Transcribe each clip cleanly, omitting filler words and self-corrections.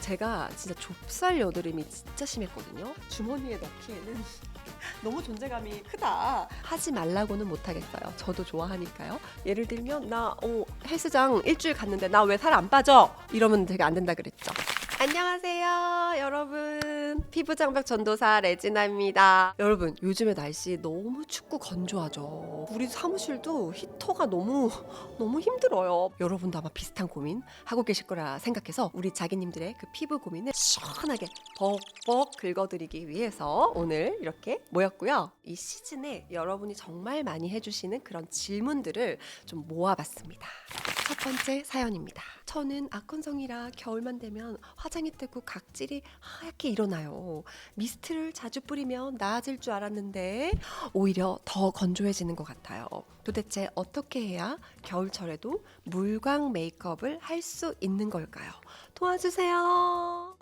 제가 진짜 좁쌀 여드름이 진짜 심했거든요. 주머니에 넣기에는 너무 존재감이 크다. 하지 말라고는 못하겠어요. 저도 좋아하니까요. 예를 들면 나 헬스장 일주일 갔는데 나 왜 살 안 빠져? 이러면 되게 안 된다 그랬죠. 안녕하세요 여러분, 피부장벽 전도사 레지나입니다. 여러분, 요즘에 날씨 너무 춥고 건조하죠. 우리 사무실도 히터가 너무 힘들어요. 여러분도 아마 비슷한 고민 하고 계실 거라 생각해서 우리 자기님들의 그 피부 고민을 시원하게 벅벅 긁어드리기 위해서 오늘 이렇게 모였고요. 이 시즌에 여러분이 정말 많이 해주시는 그런 질문들을 좀 모아봤습니다. 첫 번째 사연입니다. 저는 악건성이라 겨울만 되면 화장이 뜨고 각질이 하얗게 일어나요. 미스트를 자주 뿌리면 나아질 줄 알았는데 오히려 더 건조해지는 것 같아요. 도대체 어떻게 해야 겨울철에도 물광 메이크업을 할 수 있는 걸까요? 도와주세요.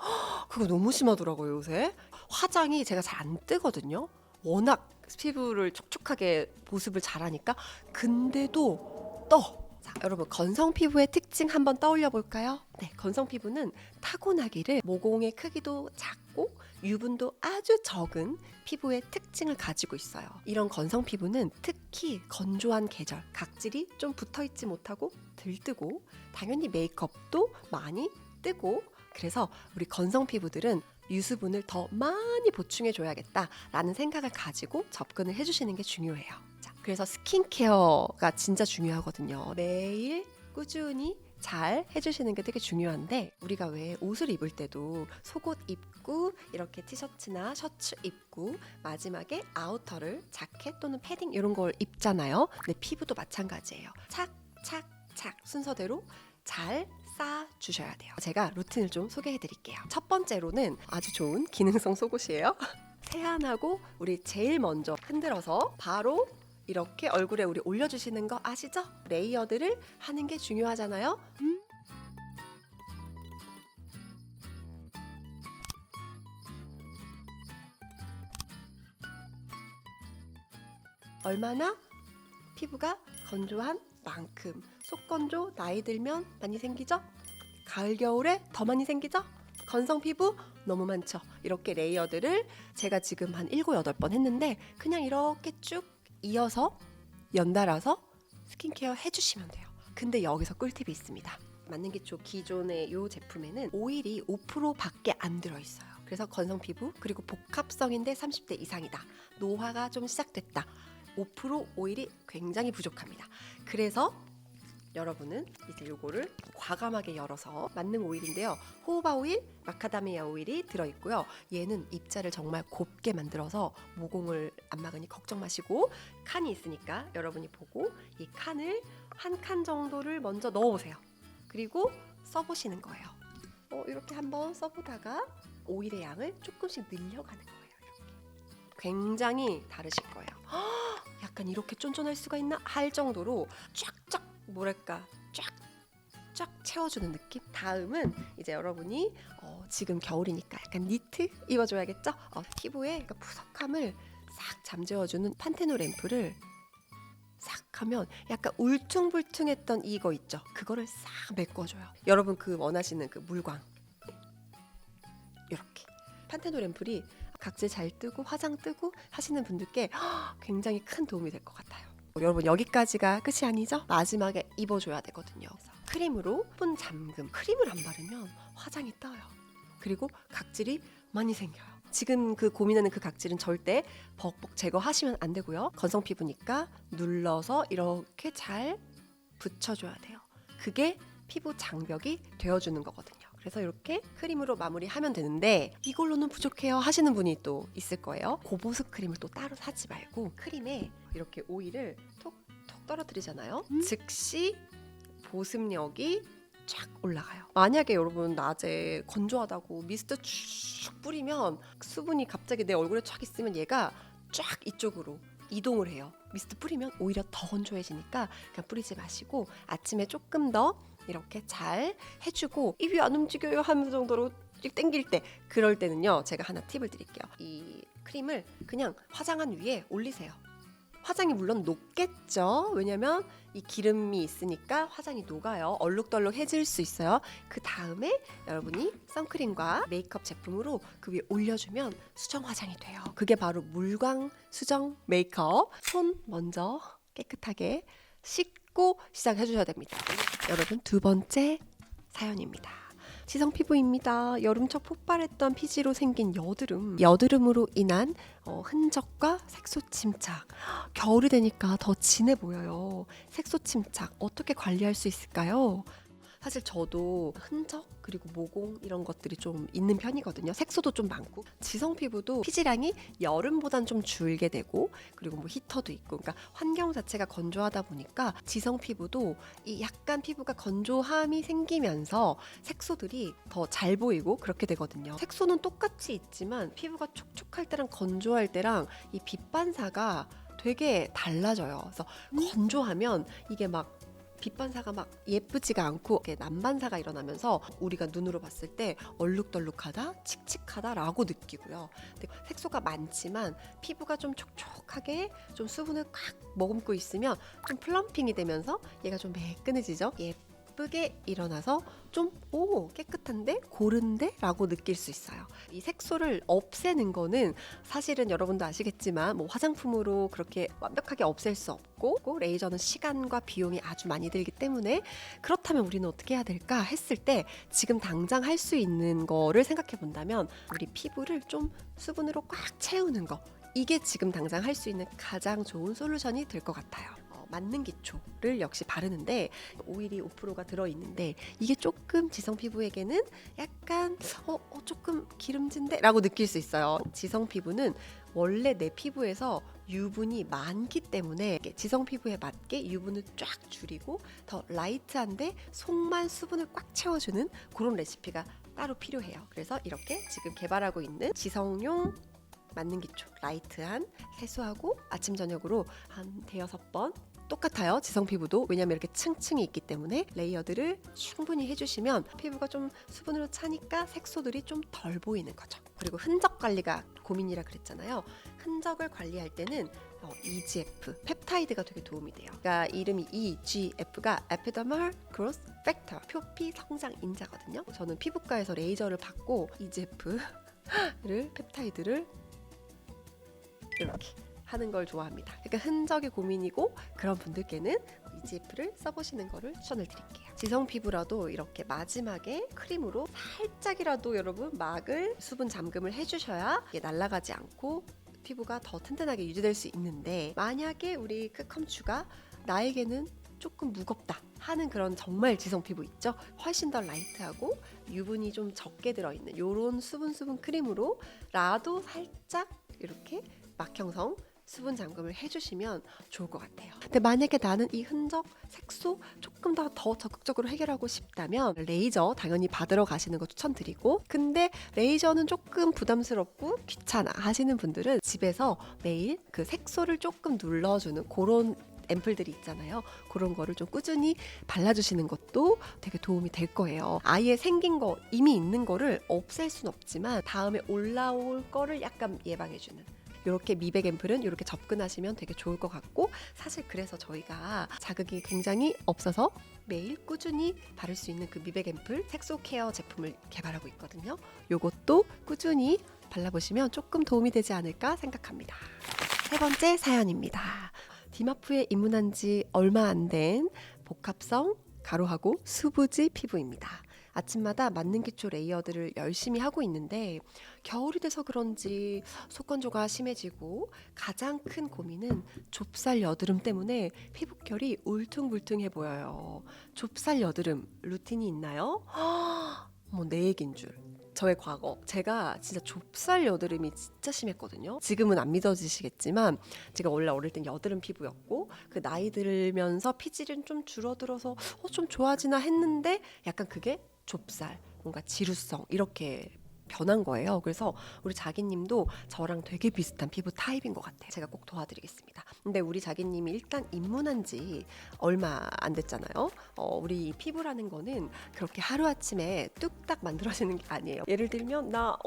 그거 너무 심하더라고요 요새. 화장이 제가 잘 안 뜨거든요. 워낙 피부를 촉촉하게 보습을 잘하니까. 근데도 떠. 자, 여러분, 건성 피부의 특징 한번 떠올려 볼까요? 네, 건성 피부는 타고나기를 모공의 크기도 작고 유분도 아주 적은 피부의 특징을 가지고 있어요. 이런 건성 피부는 특히 건조한 계절, 각질이 좀 붙어있지 못하고 들뜨고 당연히 메이크업도 많이 뜨고, 그래서 우리 건성 피부들은 유수분을 더 많이 보충해줘야겠다라는 생각을 가지고 접근을 해주시는 게 중요해요. 자, 그래서 스킨케어가 진짜 중요하거든요. 매일 꾸준히 잘 해주시는 게 되게 중요한데, 우리가 왜 옷을 입을 때도 속옷 입고 이렇게 티셔츠나 셔츠 입고 마지막에 아우터를 자켓 또는 패딩 이런 걸 입잖아요. 근데 피부도 마찬가지예요. 착착착 순서대로 잘 쌓아주셔야 돼요. 제가 루틴을 좀 소개해드릴게요. 첫 번째로는 아주 좋은 기능성 속옷이에요. 세안하고 우리 제일 먼저 흔들어서 바로 이렇게 얼굴에 우리 올려주시는 거 아시죠? 레이어드를 하는 게 중요하잖아요. 얼마나 피부가 건조한 만큼. 속건조 나이 들면 많이 생기죠? 가을 겨울에 더 많이 생기죠? 건성 피부 너무 많죠? 이렇게 레이어드를 제가 지금 한 7, 8번 했는데 그냥 이렇게 쭉 이어서 연달아서 스킨케어 해주시면 돼요. 근데 여기서 꿀팁이 있습니다. 만능기초 기존의 이 제품에는 오일이 5%밖에 안 들어있어요. 그래서 건성 피부 그리고 복합성인데 30대 이상이다, 노화가 좀 시작됐다, 5% 오일이 굉장히 부족합니다. 그래서 여러분은 이제 요거를 과감하게 열어서, 만능 오일인데요, 호호바 오일, 마카다미아 오일이 들어있고요. 얘는 입자를 정말 곱게 만들어서 모공을 안 막으니 걱정 마시고, 칸이 있으니까 여러분이 보고 이 칸을 한 칸 정도를 먼저 넣어보세요. 그리고 써보시는 거예요. 이렇게 한번 써보다가 오일의 양을 조금씩 늘려가는 거예요. 이렇게. 굉장히 다르실 거예요. 약간 이렇게 쫀쫀할 수가 있나 할 정도로 쫙쫙, 뭐랄까, 쫙쫙 채워주는 느낌. 다음은 이제 여러분이 지금 겨울이니까 약간 니트 입어줘야겠죠? 피부에 그 푸석함을 싹 잠재워주는 판테놀 앰플을 싹 하면 약간 울퉁불퉁했던 이거 있죠? 그거를 싹 메꿔줘요. 여러분 그 원하시는 그 물광, 이렇게 판테놀 앰플이 각질 잘 뜨고 화장 뜨고 하시는 분들께 굉장히 큰 도움이 될 것 같아요. 여러분, 여기까지가 끝이 아니죠? 마지막에 입어줘야 되거든요. 크림으로 분 잠금. 크림을 안 바르면 화장이 떠요. 그리고 각질이 많이 생겨요. 지금 그 고민하는 그 각질은 절대 벅벅 제거하시면 안 되고요. 건성 피부니까 눌러서 이렇게 잘 붙여줘야 돼요. 그게 피부 장벽이 되어주는 거거든요. 그래서 이렇게 크림으로 마무리하면 되는데, 이걸로는 부족해요 하시는 분이 또 있을 거예요. 고보습 크림을 또 따로 사지 말고 크림에 이렇게 오일을 톡톡 떨어뜨리잖아요. 즉시 보습력이 쫙 올라가요. 만약에 여러분 낮에 건조하다고 미스트 쭉 뿌리면 수분이 갑자기 내 얼굴에 쫙 있으면 얘가 쫙 이쪽으로 이동을 해요. 미스트 뿌리면 오히려 더 건조해지니까 그냥 뿌리지 마시고 아침에 조금 더 이렇게 잘 해주고, 입이 안 움직여요 하는 정도로 땡길 때, 그럴 때는요 제가 하나 팁을 드릴게요. 이 크림을 그냥 화장한 위에 올리세요. 화장이 물론 녹겠죠. 왜냐면 이 기름이 있으니까 화장이 녹아요. 얼룩덜룩해질 수 있어요. 그 다음에 여러분이 선크림과 메이크업 제품으로 그 위에 올려주면 수정 화장이 돼요. 그게 바로 물광 수정 메이크업. 손 먼저 깨끗하게 씻고 시작해 주셔야 됩니다. 여러분, 두 번째 사연입니다. 지성 피부입니다. 여름철 폭발했던 피지로 생긴 여드름으로 인한 흔적과 색소 침착. 겨울이 되니까 더 진해 보여요. 색소 침착 어떻게 관리할 수 있을까요? 사실 저도 흔적 그리고 모공 이런 것들이 좀 있는 편이거든요. 색소도 좀 많고 지성 피부도 피지량이 여름보단 좀 줄게 되고 그리고 뭐 히터도 있고 그러니까 환경 자체가 건조하다 보니까 지성 피부도 이 약간 피부가 건조함이 생기면서 색소들이 더 잘 보이고 그렇게 되거든요. 색소는 똑같이 있지만 피부가 촉촉할 때랑 건조할 때랑 이 빛 반사가 되게 달라져요. 그래서 건조하면 이게 막 빛 반사가 막 예쁘지가 않고 난반사가 일어나면서 우리가 눈으로 봤을 때 얼룩덜룩하다, 칙칙하다라고 느끼고요. 근데 색소가 많지만 피부가 좀 촉촉하게 좀 수분을 꽉 머금고 있으면 좀 플럼핑이 되면서 얘가 좀 매끈해지죠. 예쁘게 일어나서 좀 깨끗한데 고른데 라고 느낄 수 있어요. 이 색소를 없애는 거는 사실은 여러분도 아시겠지만 뭐 화장품으로 그렇게 완벽하게 없앨 수 없고 레이저는 시간과 비용이 아주 많이 들기 때문에 그렇다면 우리는 어떻게 해야 될까 했을 때 지금 당장 할 수 있는 거를 생각해 본다면 우리 피부를 좀 수분으로 꽉 채우는 거, 이게 지금 당장 할 수 있는 가장 좋은 솔루션이 될 것 같아요. 맞는 기초를 역시 바르는데 오일이 5%가 들어있는데 이게 조금 지성 피부에게는 약간 조금 기름진데? 라고 느낄 수 있어요. 지성 피부는 원래 내 피부에서 유분이 많기 때문에 지성 피부에 맞게 유분을 쫙 줄이고 더 라이트한데 속만 수분을 꽉 채워주는 그런 레시피가 따로 필요해요. 그래서 이렇게 지금 개발하고 있는 지성용 맞는 기초 라이트한 세수하고 아침 저녁으로 한 대여섯 번 똑같아요. 지성 피부도. 왜냐면 이렇게 층층이 있기 때문에 레이어드를 충분히 해주시면 피부가 좀 수분으로 차니까 색소들이 좀 덜 보이는 거죠. 그리고 흔적 관리가 고민이라 그랬잖아요. 흔적을 관리할 때는 EGF 펩타이드가 되게 도움이 돼요. 그러니까 이름이 EGF가 Epidermal Growth Factor, 표피 성장 인자거든요. 저는 피부과에서 레이저를 받고 EGF를 펩타이드를 이렇게 하는 걸 좋아합니다. 그러니까 흔적이 고민이고 그런 분들께는 EGF를 써보시는 거를 추천을 드릴게요. 지성 피부라도 이렇게 마지막에 크림으로 살짝이라도 여러분 막을 수분 잠금을 해주셔야 이게 날아가지 않고 피부가 더 튼튼하게 유지될 수 있는데 만약에 우리 크컴추가 나에게는 조금 무겁다 하는 그런 정말 지성 피부 있죠? 훨씬 더 라이트하고 유분이 좀 적게 들어있는 요런 수분 크림으로 라도 살짝 이렇게 막 형성 수분 잠금을 해주시면 좋을 것 같아요. 근데 만약에 나는 이 흔적, 색소 조금 더 적극적으로 해결하고 싶다면 레이저 당연히 받으러 가시는 거 추천드리고 근데 레이저는 조금 부담스럽고 귀찮아 하시는 분들은 집에서 매일 그 색소를 조금 눌러주는 그런 앰플들이 있잖아요. 그런 거를 좀 꾸준히 발라주시는 것도 되게 도움이 될 거예요. 아예 생긴 거, 이미 있는 거를 없앨 순 없지만 다음에 올라올 거를 약간 예방해주는 이렇게 미백 앰플은 이렇게 접근하시면 되게 좋을 것 같고 사실 그래서 저희가 자극이 굉장히 없어서 매일 꾸준히 바를 수 있는 그 미백 앰플 색소 케어 제품을 개발하고 있거든요. 이것도 꾸준히 발라보시면 조금 도움이 되지 않을까 생각합니다. 세 번째 사연입니다. 디마프에 입문한 지 얼마 안 된 복합성 가루하고 수부지 피부입니다. 아침마다 맞는 기초 레이어드를 열심히 하고 있는데 겨울이 돼서 그런지 속건조가 심해지고 가장 큰 고민은 좁쌀 여드름 때문에 피부결이 울퉁불퉁해 보여요. 좁쌀 여드름 루틴이 있나요? 뭐 내 얘긴 줄. 저의 과거 제가 진짜 좁쌀 여드름이 진짜 심했거든요. 지금은 안 믿어지시겠지만 제가 원래 어릴 땐 여드름 피부였고 그 나이 들면서 피질은 좀 줄어들어서 좀 좋아지나 했는데 약간 그게 좁쌀, 뭔가 지루성 이렇게 변한 거예요. 그래서 우리 자기님도 저랑 되게 비슷한 피부 타입인 것 같아요. 제가 꼭 도와드리겠습니다. 근데 우리 자기님이 일단 입문한 지 얼마 안 됐잖아요. 우리 피부라는 거는 그렇게 하루아침에 뚝딱 만들어지는 게 아니에요. 예를 들면 나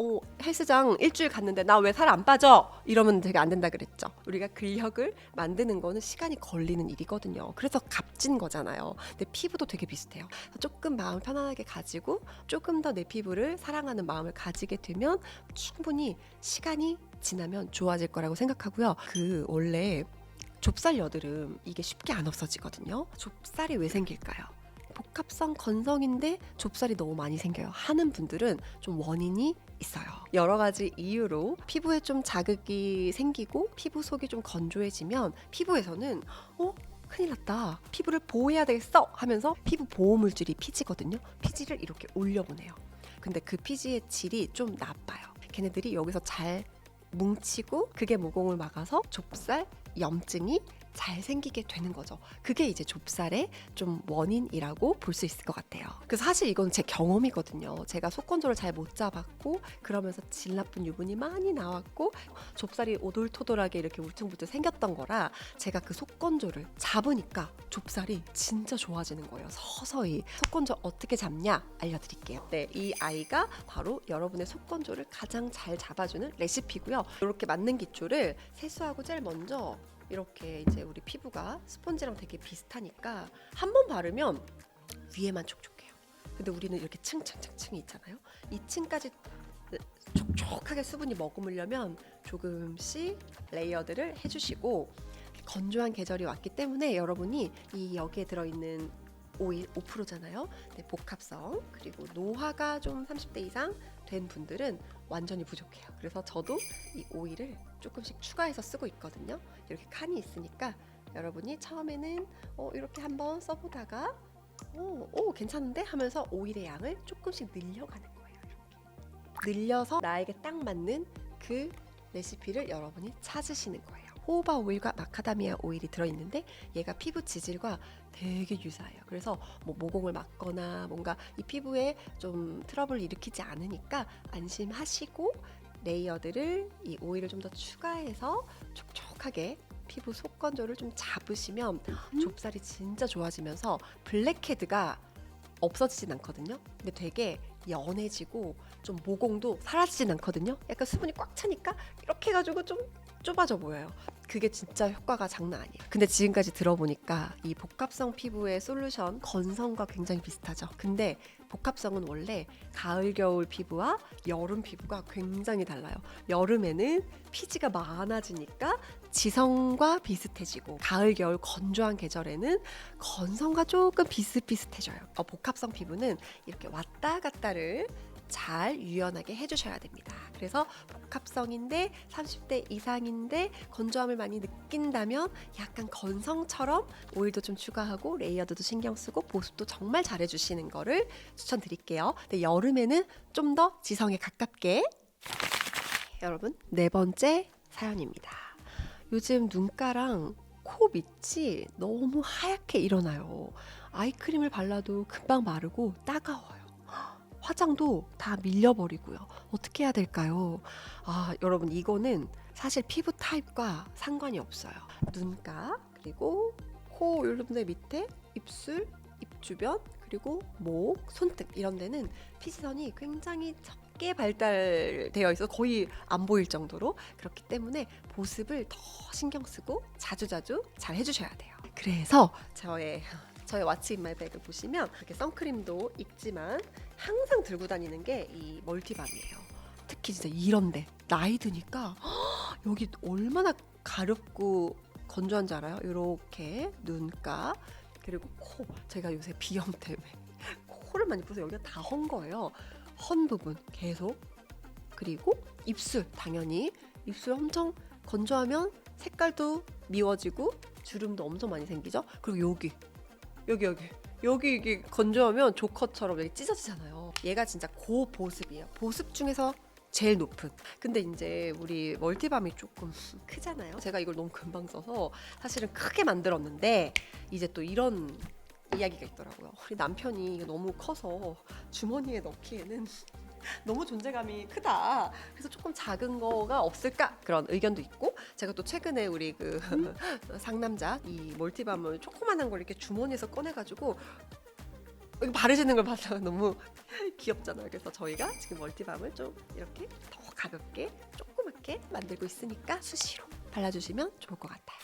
헬스장 일주일 갔는데 나 왜 살 안 빠져? 이러면 되게 안 된다 그랬죠. 우리가 근력을 만드는 거는 시간이 걸리는 일이거든요. 그래서 값진 거잖아요. 근데 피부도 되게 비슷해요. 조금 마음 편안하게 가지고 조금 더 내 피부를 사랑하는 마음을 가지게 되면 충분히 시간이 지나면 좋아질 거라고 생각하고요. 원래 좁쌀 여드름 이게 쉽게 안 없어지거든요. 좁쌀이 왜 생길까요? 복합성 건성인데 좁쌀이 너무 많이 생겨요 하는 분들은 좀 원인이 있어요. 여러 가지 이유로 피부에 좀 자극이 생기고 피부 속이 좀 건조해지면 피부에서는 큰일 났다, 피부를 보호해야 되겠어 하면서 피부 보호 물질이 피지거든요. 피지를 이렇게 올려보내요. 근데 그 피지의 질이 좀 나빠요. 걔네들이 여기서 잘 뭉치고 그게 모공을 막아서 좁쌀 염증이 잘 생기게 되는 거죠. 그게 이제 좁쌀의 좀 원인이라고 볼 수 있을 것 같아요. 그래서 사실 이건 제 경험이거든요. 제가 속건조를 잘 못 잡았고 그러면서 질 나쁜 유분이 많이 나왔고 좁쌀이 오돌토돌하게 이렇게 울퉁불퉁 생겼던 거라 제가 그 속건조를 잡으니까 좁쌀이 진짜 좋아지는 거예요. 서서히. 속건조 어떻게 잡냐 알려드릴게요. 네, 이 아이가 바로 여러분의 속건조를 가장 잘 잡아주는 레시피고요. 이렇게 맞는 기초를 세수하고 제일 먼저 이렇게 이제 우리 피부가 스펀지랑 되게 비슷하니까 한 번 바르면 위에만 촉촉해요. 근데 우리는 이렇게 층층층층이 있잖아요. 2층까지 촉촉하게 수분이 머금으려면 조금씩 레이어드를 해주시고, 건조한 계절이 왔기 때문에 여러분이 이 여기에 들어있는 오일 5%잖아요. 네, 복합성 그리고 노화가 좀 30대 이상 된 분들은 완전히 부족해요. 그래서 저도 이 오일을 조금씩 추가해서 쓰고 있거든요. 이렇게 칸이 있으니까 여러분이 처음에는 이렇게 한번 써보다가 괜찮은데 하면서 오일의 양을 조금씩 늘려가는 거예요. 이렇게 늘려서 나에게 딱 맞는 그 레시피를 여러분이 찾으시는 거예요. 호호바 오일과 마카다미아 오일이 들어있는데 얘가 피부 지질과 되게 유사해요. 그래서 뭐 모공을 막거나 뭔가 이 피부에 좀 트러블을 일으키지 않으니까 안심하시고 레이어드를 이 오일을 좀 더 추가해서 촉촉하게 피부 속건조를 좀 잡으시면 좁쌀이 진짜 좋아지면서 블랙헤드가 없어지진 않거든요. 근데 되게 연해지고 좀 모공도 사라지진 않거든요. 약간 수분이 꽉 차니까 이렇게 해가지고 좀 좁아져 보여요. 그게 진짜 효과가 장난 아니에요. 근데 지금까지 들어보니까 이 복합성 피부의 솔루션 건성과 굉장히 비슷하죠. 근데 복합성은 원래 가을 겨울 피부와 여름 피부가 굉장히 달라요. 여름에는 피지가 많아지니까 지성과 비슷해지고 가을 겨울 건조한 계절에는 건성과 조금 비슷비슷해져요. 복합성 피부는 이렇게 왔다 갔다를 잘 유연하게 해주셔야 됩니다. 그래서 복합성인데 30대 이상인데 건조함을 많이 느낀다면 약간 건성처럼 오일도 좀 추가하고 레이어드도 신경 쓰고 보습도 정말 잘 해주시는 거를 추천드릴게요. 근데 여름에는 좀 더 지성에 가깝게. 여러분, 네 번째 사연입니다. 요즘 눈가랑 코 밑이 너무 하얗게 일어나요. 아이크림을 발라도 금방 마르고 따가워요. 화장도 다 밀려버리고요. 어떻게 해야 될까요? 여러분, 이거는 사실 피부 타입과 상관이 없어요. 눈가, 그리고 코 요런데 밑에, 입술, 입 주변, 그리고 목, 손등 이런 데는 피지선이 굉장히 적게 발달되어 있어서 거의 안 보일 정도로, 그렇기 때문에 보습을 더 신경 쓰고 자주자주 잘 해주셔야 돼요. 그래서 저의 왓츠 인 마이 백을 보시면 이렇게 선크림도 있지만 항상 들고 다니는 게 이 멀티밤이에요. 특히 진짜 이런데 나이 드니까 여기 얼마나 가렵고 건조한지 알아요? 이렇게 눈가, 그리고 코. 제가 요새 비염 때문에 코를 많이 풀어서 여기가 다 헌 거예요. 헌 부분 계속. 그리고 입술, 당연히 입술 엄청 건조하면 색깔도 미워지고 주름도 엄청 많이 생기죠. 그리고 여기 이게 건조하면 조커처럼 여기 찢어지잖아요. 얘가 진짜 고보습이에요. 보습 중에서 제일 높은. 근데 이제 우리 멀티밤이 조금 크잖아요. 제가 이걸 너무 금방 써서 사실은 크게 만들었는데 이제 또 이런 이야기가 있더라고요. 우리 남편이 이게 너무 커서 주머니에 넣기에는 너무 존재감이 크다. 그래서 조금 작은 거가 없을까 그런 의견도 있고, 제가 또 최근에 우리 그 상남자 이 멀티밤을 조그만한 걸 이렇게 주머니에서 꺼내가지고 이거 바르시는 걸 봐서 너무 귀엽잖아요. 그래서 저희가 지금 멀티밤을 좀 이렇게 더 가볍게 조그맣게 만들고 있으니까 수시로 발라주시면 좋을 것 같아요.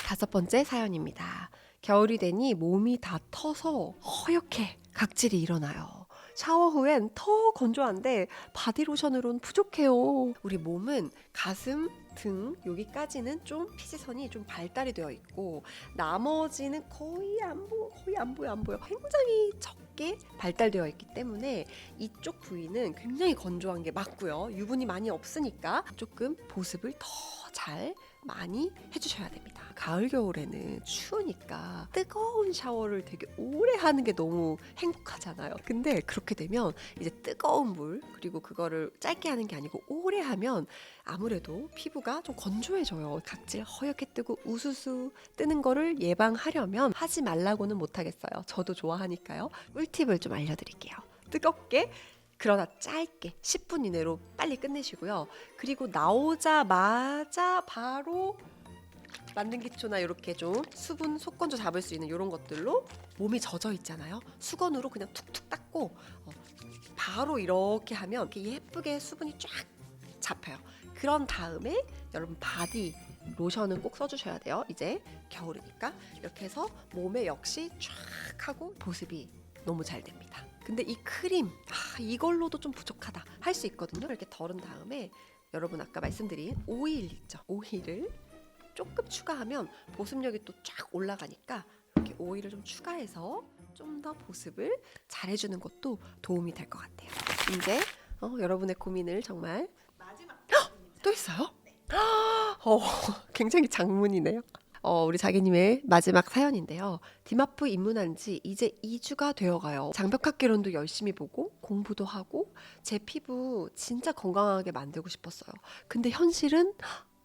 5번째 사연입니다. 겨울이 되니 몸이 다 터서 허옇게 각질이 일어나요. 샤워 후엔 더 건조한데 바디로션으론 부족해요. 우리 몸은 가슴, 등 여기까지는 좀 피지선이 좀 발달이 되어 있고 나머지는 거의 안 보여. 굉장히 적게 발달되어 있기 때문에 이쪽 부위는 굉장히 건조한 게 맞고요. 유분이 많이 없으니까 조금 보습을 더 잘 많이 해주셔야 됩니다. 가을 겨울에는 추우니까 뜨거운 샤워를 되게 오래 하는 게 너무 행복하잖아요. 근데 그렇게 되면 이제 뜨거운 물 그리고 그거를 짧게 하는 게 아니고 오래 하면 아무래도 피부가 좀 건조해져요. 각질 허옇게 뜨고 우수수 뜨는 거를 예방하려면 하지 말라고는 못하겠어요. 저도 좋아하니까요. 꿀팁을 좀 알려드릴게요. 뜨겁게 그러나 짧게 10분 이내로 빨리 끝내시고요. 그리고 나오자마자 바로 만능 기초나 이렇게 좀 수분 속건조 잡을 수 있는 이런 것들로 몸이 젖어 있잖아요. 수건으로 그냥 툭툭 닦고 바로 이렇게 하면 이렇게 예쁘게 수분이 쫙 잡혀요. 그런 다음에 여러분 바디 로션은 꼭 써주셔야 돼요. 이제 겨울이니까 이렇게 해서 몸에 역시 쫙 하고 보습이 너무 잘 됩니다. 근데 이 크림 이걸로도 좀 부족하다 할 수 있거든요. 이렇게 덜은 다음에 여러분 아까 말씀드린 오일 있죠. 오일을 조금 추가하면 보습력이 또 쫙 올라가니까 이렇게 오일을 좀 추가해서 좀 더 보습을 잘해주는 것도 도움이 될 것 같아요. 이제 여러분의 고민을 정말 마지막 또 있어요? 굉장히 장문이네요. 우리 자기님의 마지막 사연인데요. 디마프 입문한 지 이제 2주가 되어가요. 장벽학 개론도 열심히 보고 공부도 하고 제 피부 진짜 건강하게 만들고 싶었어요. 근데 현실은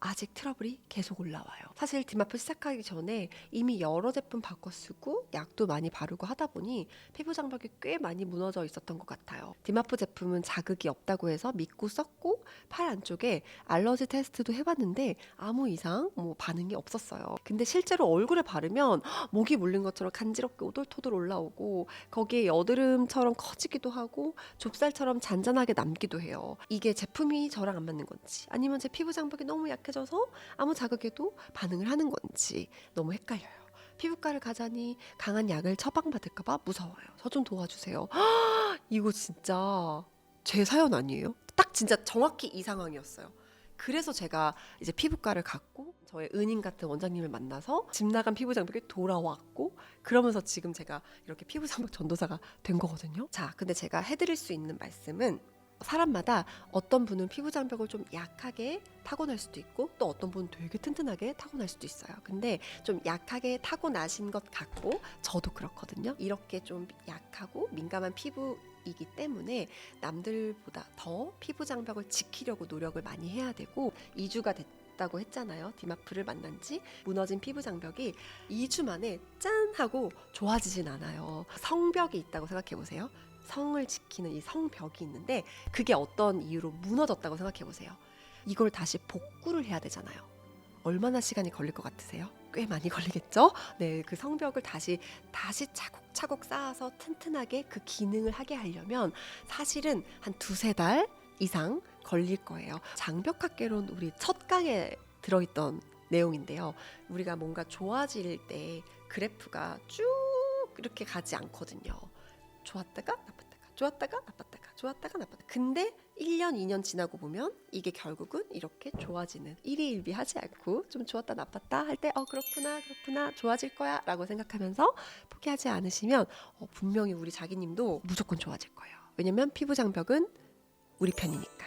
아직 트러블이 계속 올라와요. 사실 디마프 시작하기 전에 이미 여러 제품 바꿔 쓰고 약도 많이 바르고 하다 보니 피부 장벽이 꽤 많이 무너져 있었던 것 같아요. 디마프 제품은 자극이 없다고 해서 믿고 썼고 팔 안쪽에 알러지 테스트도 해봤는데 아무 이상 반응이 없었어요. 근데 실제로 얼굴에 바르면 모기 물린 것처럼 간지럽게 오돌토돌 올라오고 거기에 여드름처럼 커지기도 하고 좁쌀처럼 잔잔하게 남기도 해요. 이게 제품이 저랑 안 맞는 건지 아니면 제 피부 장벽이 너무 약해져서 아무 자극에도 반응을 하는 건지 너무 헷갈려요. 피부과를 가자니 강한 약을 처방받을까봐 무서워요. 저 좀 도와주세요. 이거 진짜 제 사연 아니에요? 딱 진짜 정확히 이 상황이었어요. 그래서 제가 이제 피부과를 갔고 저의 은인 같은 원장님을 만나서 집 나간 피부 장벽이 돌아왔고 그러면서 지금 제가 이렇게 피부 장벽 전도사가 된 거거든요. 자, 근데 제가 해드릴 수 있는 말씀은 사람마다 어떤 분은 피부 장벽을 좀 약하게 타고날 수도 있고 또 어떤 분은 되게 튼튼하게 타고날 수도 있어요. 근데 좀 약하게 타고나신 것 같고 저도 그렇거든요. 이렇게 좀 약하고 민감한 피부이기 때문에 남들보다 더 피부 장벽을 지키려고 노력을 많이 해야 되고 2주가 됐다고 했잖아요. 디마프를 만난 지 무너진 피부 장벽이 2주 만에 짠 하고 좋아지진 않아요. 성벽이 있다고 생각해 보세요. 성을 지키는 이 성벽이 있는데 그게 어떤 이유로 무너졌다고 생각해 보세요. 이걸 다시 복구를 해야 되잖아요. 얼마나 시간이 걸릴 것 같으세요? 꽤 많이 걸리겠죠? 네, 그 성벽을 다시 차곡차곡 쌓아서 튼튼하게 그 기능을 하게 하려면 사실은 한 2-3달 이상 걸릴 거예요. 장벽학개론 우리 첫 강에 들어있던 내용인데요. 우리가 뭔가 좋아질 때 그래프가 쭉 이렇게 가지 않거든요. 좋았다가 나빴다가 좋았다가 나빴다가 좋았다가 나빴다가 근데 1년 2년 지나고 보면 이게 결국은 이렇게 좋아지는 일희일비하지 않고 좀 좋았다 나빴다 할 때 그렇구나 좋아질 거야 라고 생각하면서 포기하지 않으시면 분명히 우리 자기님도 무조건 좋아질 거예요. 왜냐면 피부 장벽은 우리 편이니까.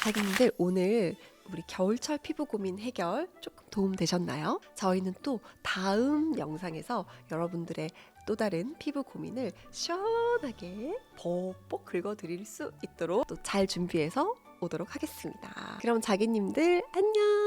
자기님들 오늘 우리 겨울철 피부 고민 해결 조금 도움 되셨나요? 저희는 또 다음 영상에서 여러분들의 또 다른 피부 고민을 시원하게 벅벅 긁어드릴 수 있도록 또 잘 준비해서 오도록 하겠습니다. 그럼 자기님들 안녕!